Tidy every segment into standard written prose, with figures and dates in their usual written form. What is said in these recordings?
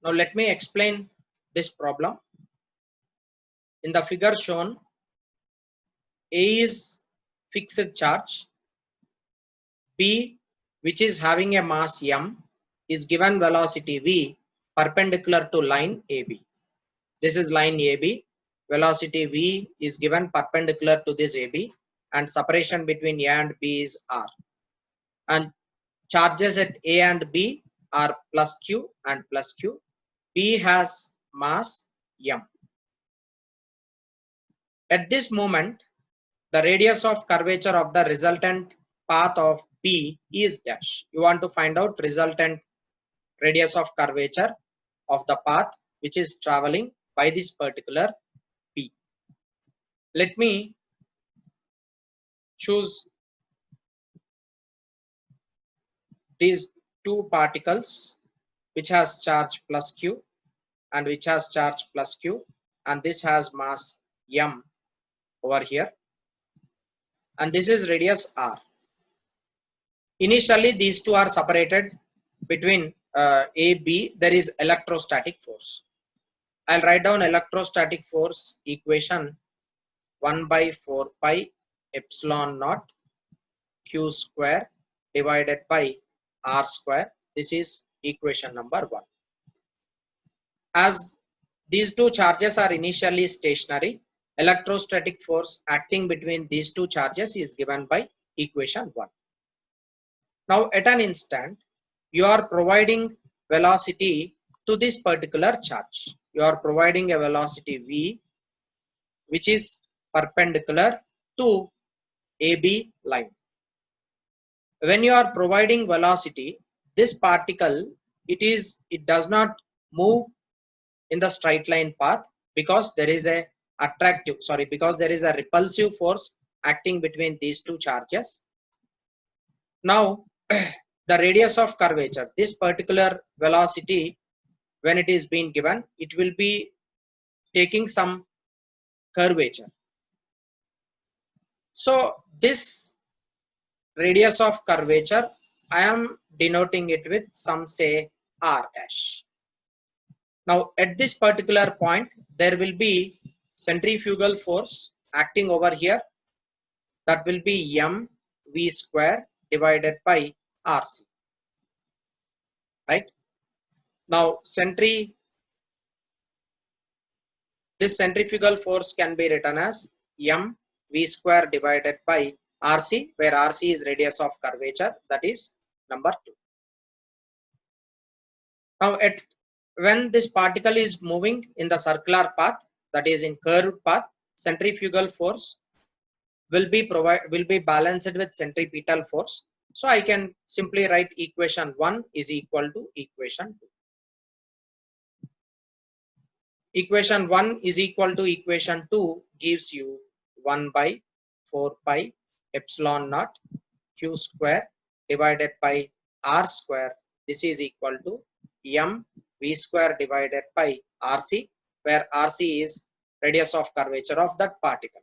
Now let me explain this problem. In the figure shown, A is fixed charge, B, which is having a mass m, is given velocity v perpendicular to line AB. This is line AB. Velocity v is given perpendicular to this AB, and separation between A and B is r. And charges at A and B are plus q and plus q. B has mass m. At this moment, the radius of curvature of the resultant path of B is dash. You want to find out resultant radius of curvature of the path which is traveling by this particular P. Let me choose these two particles which has charge plus q and which has charge plus q, and this has mass m over here, and this is radius r. Initially these two are separated between A, B. There is electrostatic force. I'll write down electrostatic force equation 1 by 4 pi epsilon naught q square divided by r square. This is equation number 1. As these two charges are initially stationary, electrostatic force acting between these two charges is given by equation 1. Now at an instant, you are providing velocity to this particular charge. You are providing a velocity v which is perpendicular to AB line. When you are providing velocity, this particle, it does not move in the straight line path because there is a repulsive force acting between these two charges. Now the radius of curvature, this particular velocity, when it is being given, it will be taking some curvature. So this radius of curvature, I am denoting it with some say r dash. Now at this particular point, there will be centrifugal force acting over here. That will be m v square divided by rc. Right? Now this centrifugal force can be written as m v square divided by rc, where rc is radius of curvature, that is number 2. Now when this particle is moving in the circular path, that is in curved path, centrifugal force will be balanced with centripetal force. So I can simply write equation 1 is equal to equation 2. Equation 1 is equal to equation 2 gives you 1 by 4 pi epsilon naught q square divided by r square. This is equal to m v square divided by rc, where rc is radius of curvature of that particle.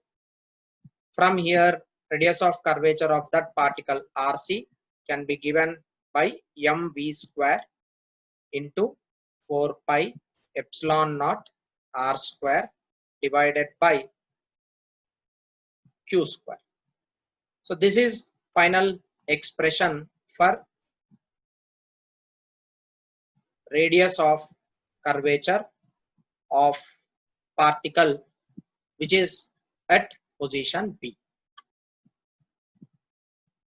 From here, radius of curvature of that particle rc can be given by m v square into 4 pi epsilon naught r square divided by q square. So this is final expression for radius of curvature of particle which is at position B.